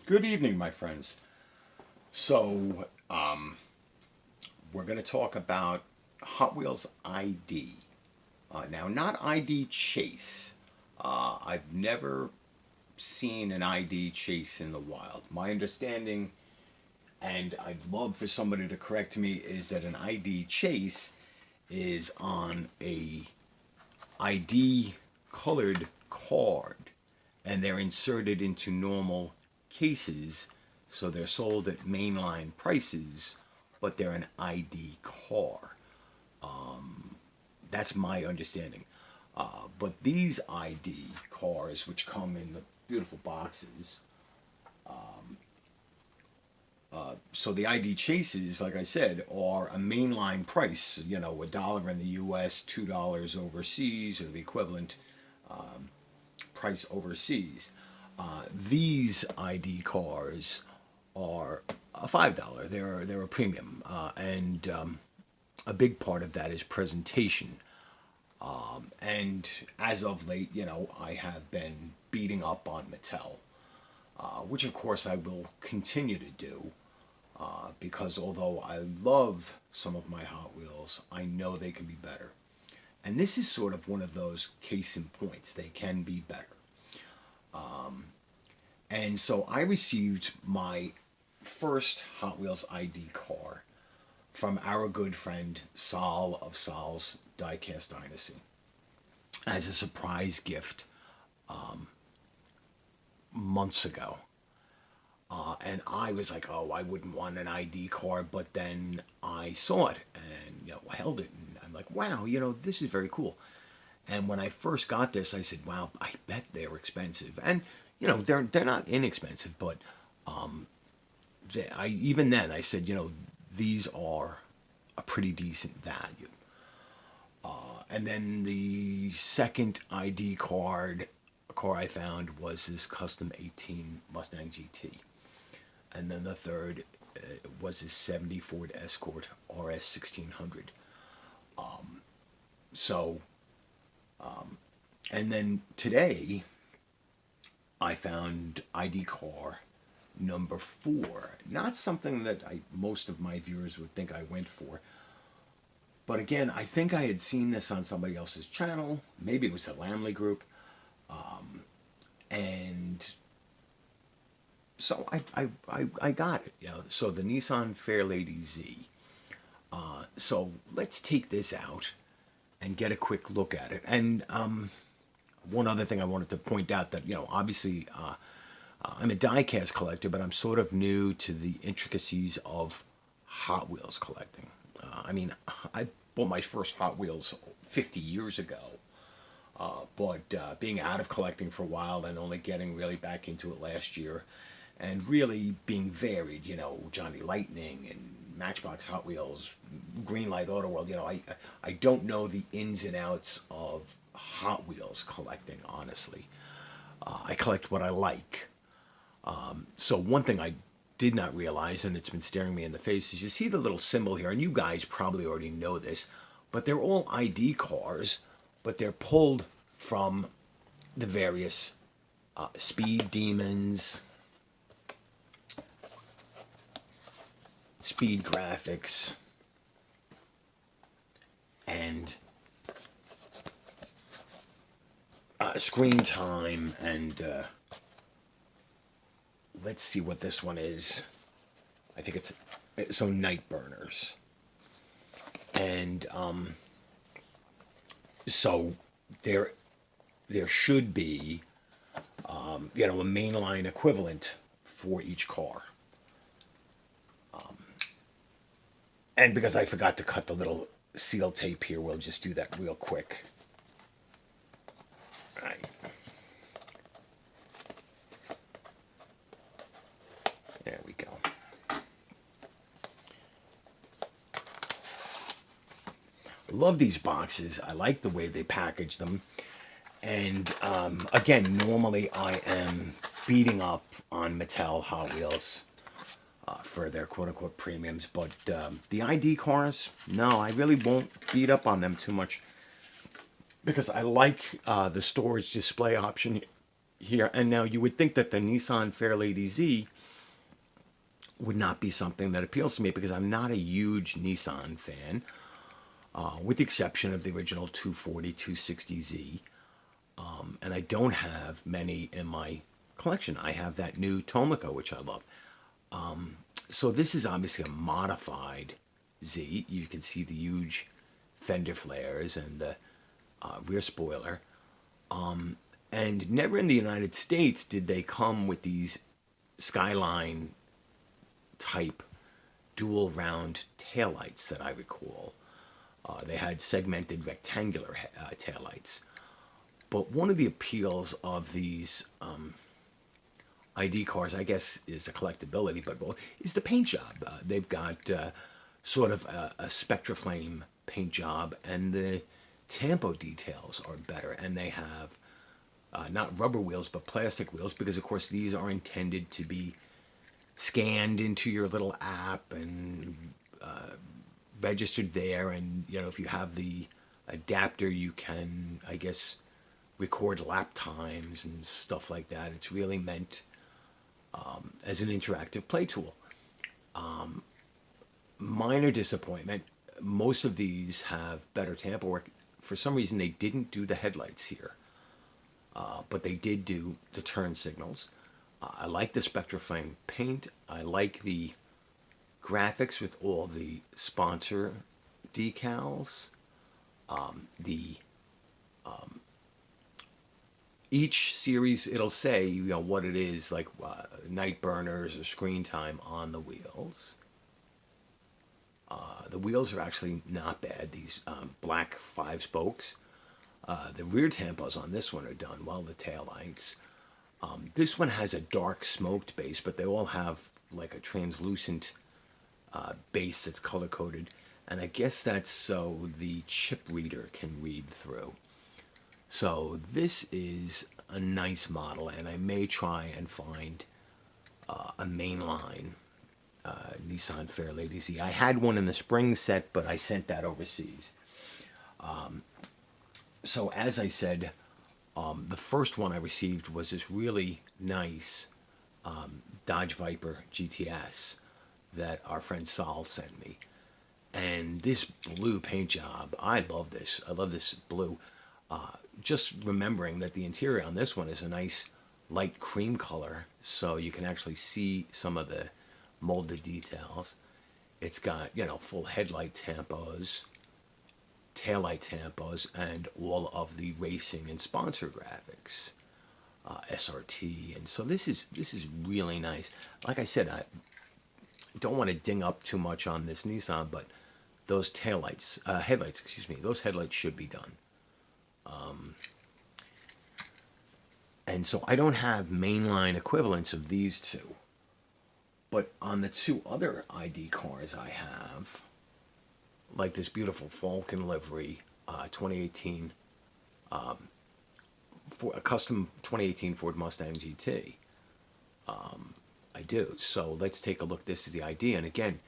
Good evening, my friends. So, we're going to talk about Hot Wheels ID. Now, not ID Chase. I've never seen an ID Chase in the wild. My understanding, and I'd love for somebody to correct me, is that an ID Chase is on a ID colored card and they're inserted into normal cases, so they're sold at mainline prices, but they're an ID car. That's my understanding. But these ID cars, which come in the beautiful boxes, so the ID chases, like I said, are a mainline price. You know, $1 in the U.S., $2 overseas, or the equivalent price overseas. These ID cars are a $5. They're a premium, and a big part of that is presentation. And as of late, I have been beating up on Mattel, which of course I will continue to do. Because although I love some of my Hot Wheels, I know they can be better. And this is sort of one of those case in points. They can be better. And so I received my first Hot Wheels ID car from our good friend Sal of Sal's Diecast Dynasty as a surprise gift months ago. And I was like, oh, I wouldn't want an ID card, but then I saw it and held it, and I'm like, wow, this is very cool. And when I first got this, I said, wow, I bet they're expensive, and they're not inexpensive, but I even then I said, these are a pretty decent value. And then the second ID car I found was this custom 18 Mustang GT. And then the third was this 70 Ford Escort RS 1600. So, and then today I found ID car number 4. Not something that most of my viewers would think I went for. But again, I think I had seen this on somebody else's channel. Maybe it was the Lamley Group. And so I got it. So the Nissan Fairlady Z. So let's take this out and get a quick look at it. And one other thing I wanted to point out that, obviously I'm a diecast collector, but I'm sort of new to the intricacies of Hot Wheels collecting. I bought my first Hot Wheels 50 years ago, but being out of collecting for a while and only getting really back into it last year, and really being varied, Johnny Lightning and Matchbox Hot Wheels, Greenlight Auto World, I don't know the ins and outs of Hot Wheels collecting, honestly. I collect what I like. So one thing I did not realize, and it's been staring me in the face, is you see the little symbol here, and you guys probably already know this, but they're all ID cars, but they're pulled from the various Speed Demons, Speed Graphics, and Screen Time, and let's see what this one is. I think it's Night Burners, and so there should be a mainline equivalent for each car. And because I forgot to cut the little seal tape here, we'll just do that real quick. All right. There we go. I love these boxes. I like the way they package them. And again, normally I am beating up on Mattel Hot Wheels for their quote-unquote premiums, but the ID cars, no, I really won't beat up on them too much because I like the storage display option here. And now you would think that the Nissan Fairlady Z would not be something that appeals to me because I'm not a huge Nissan fan, with the exception of the original 240, 260Z. And I don't have many in my collection. I have that new Tomica, which I love. So this is obviously a modified Z. You can see the huge fender flares and the rear spoiler. And never in the United States did they come with these Skyline type dual round taillights that I recall. They had segmented rectangular taillights. But one of the appeals of these ID cars, I guess, is the collectability, but well, is the paint job. They've got sort of a Spectraflame paint job, and the tampo details are better, and they have not rubber wheels but plastic wheels because, of course, these are intended to be scanned into your little app and registered there. And if you have the adapter, you can, I guess, record lap times and stuff like that. It's really meant as an interactive play tool. Minor disappointment. Most of these have better tampo work. For some reason, they didn't do the headlights here, but they did do the turn signals. I like the Spectraflame paint. I like the graphics with all the sponsor decals. The Each series, it'll say what it is, like night burners or screen time on the wheels. The wheels are actually not bad. These black 5 spokes. The rear tampos on this one are done well. The taillights. This one has a dark smoked base, but they all have like a translucent base that's color coded, and I guess that's so the chip reader can read through. So this is a nice model, and I may try and find a mainline Nissan Fairlady Z. I had one in the spring set, but I sent that overseas. So as I said, the first one I received was this really nice Dodge Viper GTS that our friend Saul sent me. And this blue paint job, I love this. I love this blue. Just remembering that the interior on this one is a nice light cream color, so you can actually see some of the molded details. It's got, full headlight tampos, taillight tampos, and all of the racing and sponsor graphics, SRT. And so this is really nice. Like I said, I don't want to ding up too much on this Nissan, but those headlights, those headlights should be done. And so I don't have mainline equivalents of these two. But on the two other ID cars I have, like this beautiful Falcon livery, 2018, for a custom 2018 Ford Mustang GT, I do. So let's take a look. This is the ID. And again,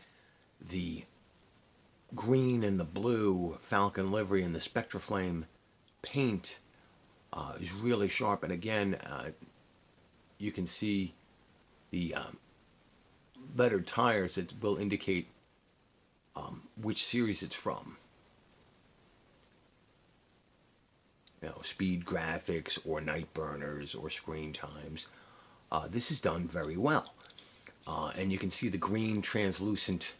the green and the blue Falcon livery and the Spectraflame paint is really sharp. And again, you can see the lettered tires that will indicate which series it's from. Speed graphics or night burners or screen times. This is done very well. And you can see the green translucent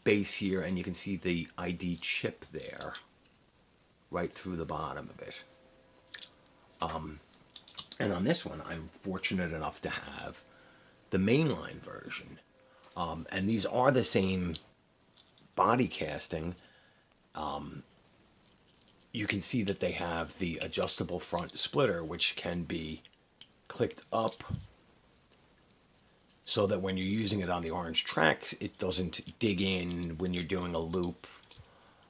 base here, and you can see the ID chip there right through the bottom of it. And on this one, I'm fortunate enough to have the mainline version. And these are the same body casting. You can see that they have the adjustable front splitter, which can be clicked up so that when you're using it on the orange tracks, it doesn't dig in when you're doing a loop.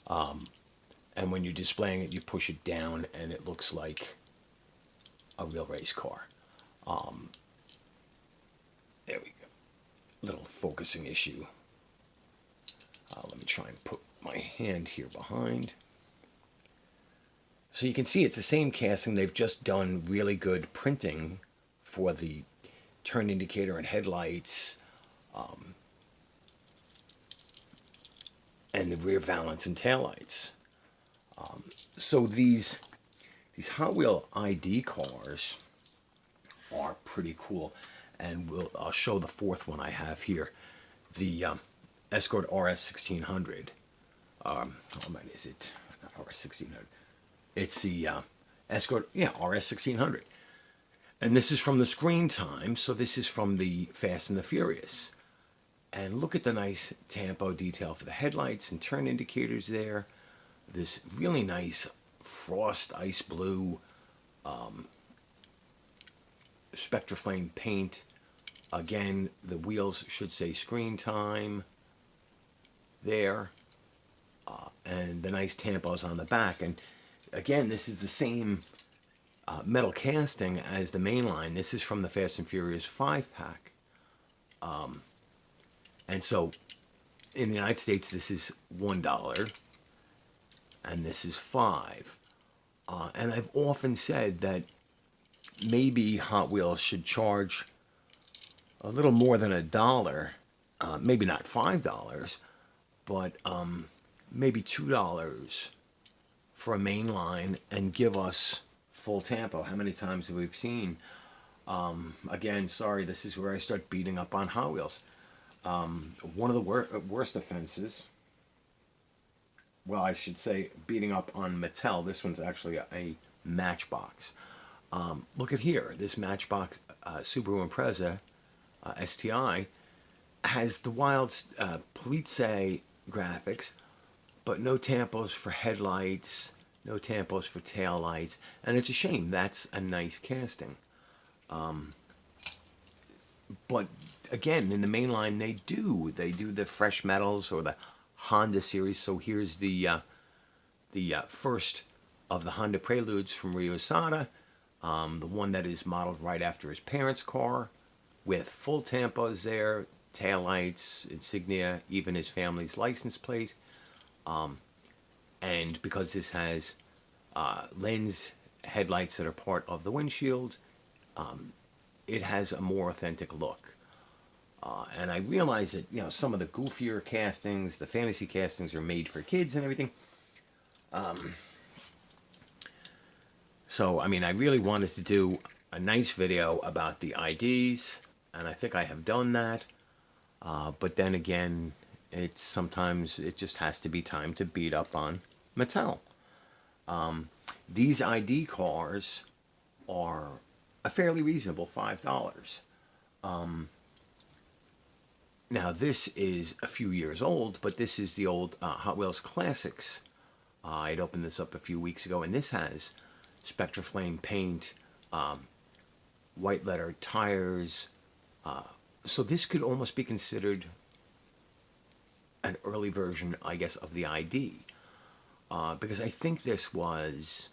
And when you're displaying it, you push it down and it looks like a real race car. There we go. Little focusing issue. Let me try and put my hand here behind. So you can see it's the same casting. They've just done really good printing for the turn indicator and headlights, and the rear valance and taillights. So these Hot Wheel ID cars are pretty cool, and I'll show the fourth one I have here, the Escort RS 1600. Oh man, is it not RS 1600? It's the Escort, yeah, RS 1600. And this is from the Screen Time, so this is from the Fast and the Furious. And look at the nice tampo detail for the headlights and turn indicators there. This really nice frost ice blue Spectraflame paint. Again, the wheels should say Screen Time there. And the nice tampos on the back. And again, this is the same metal casting as the Mainline. This is from the Fast and Furious 5-pack. And so in the United States, this is $1, and this is $5. And I've often said that maybe Hot Wheels should charge a little more than $1, maybe not $5, but maybe $2 for a Mainline and give us full tampo. How many times have we seen? Again, sorry, this is where I start beating up on Hot Wheels. One of the worst offenses, well, I should say beating up on Mattel. This one's actually a Matchbox. Look at here. This Matchbox Subaru Impreza STI has the wild Polizei graphics, but no tampos for headlights, no tampos for taillights, and it's a shame. That's a nice casting. But again, in the Mainline, they do the fresh metals or the Honda series. So here's the first of the Honda Preludes from Ryo Sada, the one that is modeled right after his parents' car, with full tampos there, taillights, insignia, even his family's license plate. And because this has lens headlights that are part of the windshield, it has a more authentic look. And I realize that, some of the goofier castings, the fantasy castings, are made for kids and everything. So, I mean, I really wanted to do a nice video about the IDs, and I think I have done that. But then again, sometimes it just has to be time to beat up on Mattel. These ID cars are a fairly reasonable $5. Now this is a few years old, but this is the old Hot Wheels Classics. I'd opened this up a few weeks ago, and this has Spectraflame paint, white letter tires. So this could almost be considered an early version, I guess, of the ID. Because I think this was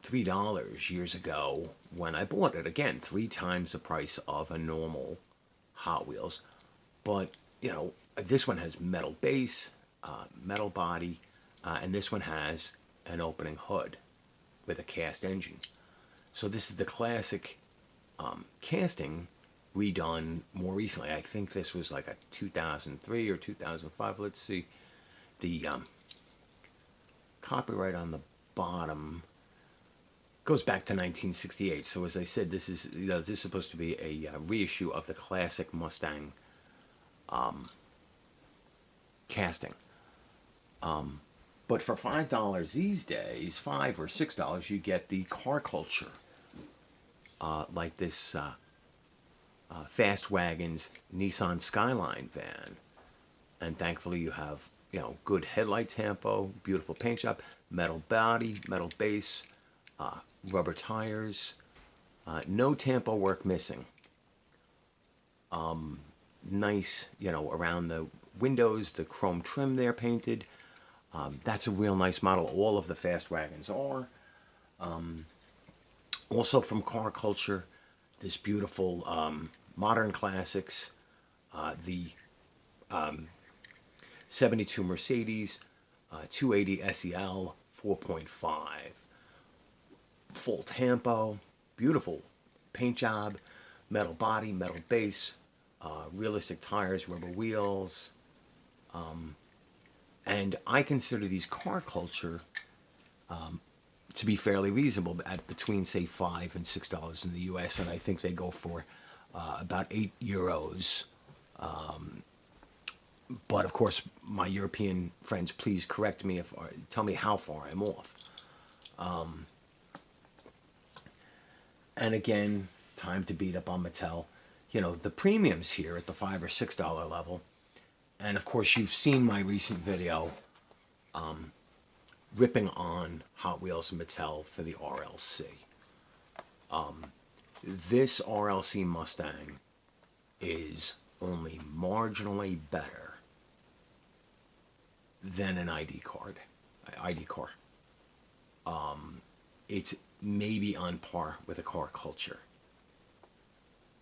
$3 years ago when I bought it. Again, 3 times the price of a normal Hot Wheels. But, this one has metal base, metal body, and this one has an opening hood with a cast engine. So this is the classic casting redone more recently. I think this was like a 2003 or 2005. Let's see. The copyright on the bottom goes back to 1968. So as I said, this is supposed to be a reissue of the classic Mustang casting. But for $5 these days, $5 or $6, you get the Car Culture, like this Fast Wagons Nissan Skyline van. And thankfully you have, good headlight tampo, beautiful paint job, metal body, metal base, rubber tires, no tampo work missing. Nice, around the windows, the chrome trim there painted. That's a real nice model. All of the Fast Wagons are. Also from Car Culture, this beautiful modern classics, the 72 Mercedes 280 SEL 4.5. full tampo, beautiful paint job, metal body, metal base, realistic tires, rubber wheels, and I consider these car culture to be fairly reasonable at between say $5 and $6 in the U.S. and I think they go for about €8. But of course, my European friends, please correct me if tell me how far I'm off. And again, time to beat up on Mattel. You know, the premiums here at the $5 or $6 level. And of course, you've seen my recent video ripping on Hot Wheels and Mattel for the RLC. This RLC Mustang is only marginally better than an ID car. It's maybe on par with a car culture.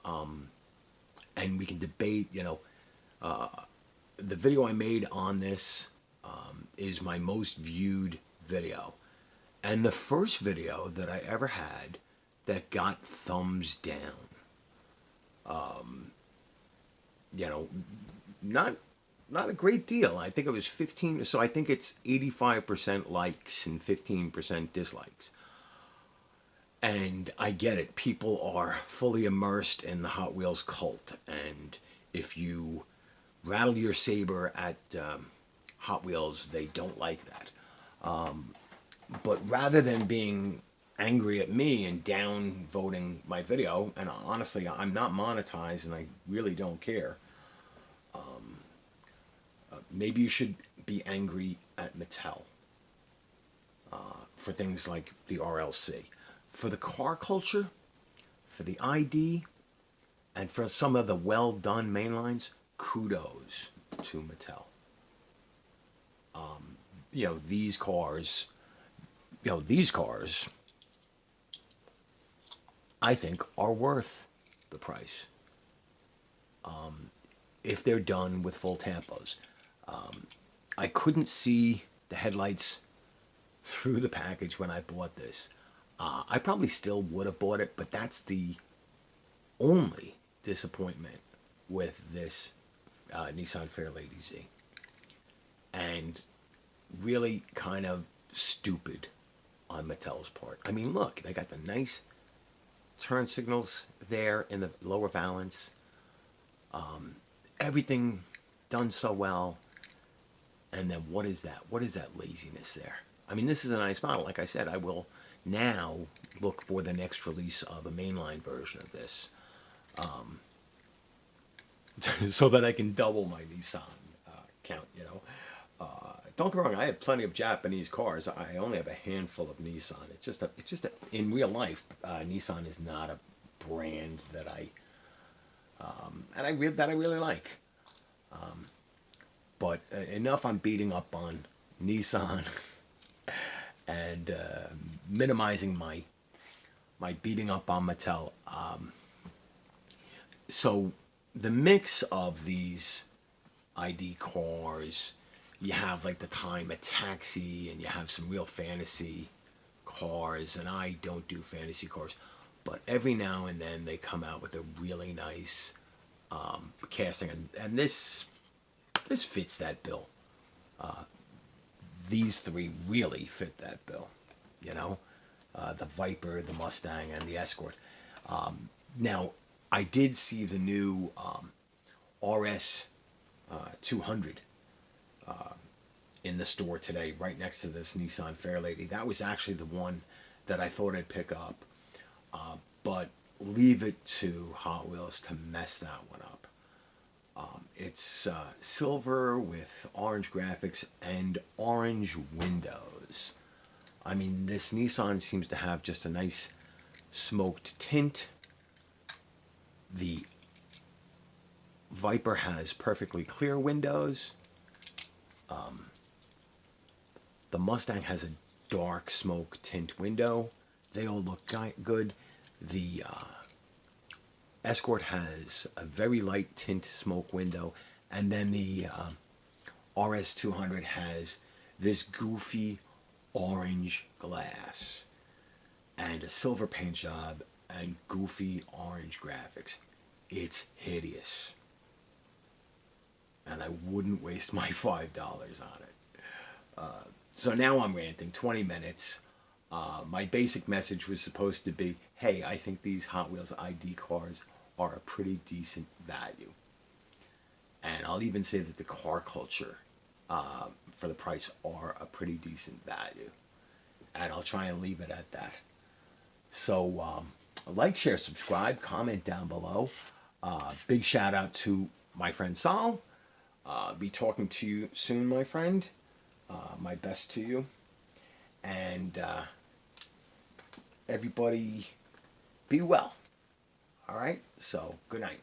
And we can debate, you know, the video I made on this is my most viewed video. And the first video that I ever had that got thumbs down. You know, not a great deal. I think it was 15, so I think it's 85% likes and 15% dislikes. And I get it. People are fully immersed in the Hot Wheels cult. And if you rattle your saber at Hot Wheels, they don't like that. But rather than being angry at me and down voting my video, and honestly, I'm not monetized and I really don't care. Maybe you should be angry at Mattel for things like the RLC. For the car culture, for the ID, and for some of the well done mainlines, kudos to Mattel. You know, these cars, I think are worth the price if they're done with full tampos. I couldn't see the headlights through the package when I bought this. I probably still would have bought it, but that's the only disappointment with this Nissan Fairlady Z. And really kind of stupid on Mattel's part. I mean, look, they got the nice turn signals there in the lower valance. Everything done so well. And then what is that? What is that laziness there? I mean, this is a nice model. Like I said, I will now look for the next release of a mainline version of this, so that I can double my Nissan count. You know, don't get me wrong. I have plenty of Japanese cars. I only have a handful of Nissan. It's just in real life, Nissan is not a brand that I really like. But enough on beating up on Nissan and minimizing my beating up on Mattel. So the mix of these ID cars, you have like the Time a Taxi, and you have some real fantasy cars, and I don't do fantasy cars, but every now and then they come out with a really nice casting, and this fits that bill. These three really fit that bill, you know, the Viper, the Mustang, and the Escort. Now, I did see the new RS 200 in the store today, right next to this Nissan Fairlady. That was actually the one that I thought I'd pick up, but leave it to Hot Wheels to mess that one up. It's silver with orange graphics and orange windows. I mean, this Nissan seems to have just a nice smoked tint. The Viper has perfectly clear windows. The Mustang has a dark smoke tint window. They all look good. The Escort has a very light tint smoke window, and then the RS200 has this goofy orange glass. and a silver paint job and goofy orange graphics. It's hideous. And I wouldn't waste my $5 on it. So now I'm ranting 20 minutes. My basic message was supposed to be, hey, I think these Hot Wheels ID cars are a pretty decent value. And I'll even say that the car culture, for the price, are a pretty decent value. And I'll try and leave it at that. So, like, share, subscribe, comment down below. Big shout out to my friend Sal. Be talking to you soon, my friend. My best to you. And everybody be well. All right? So, good night.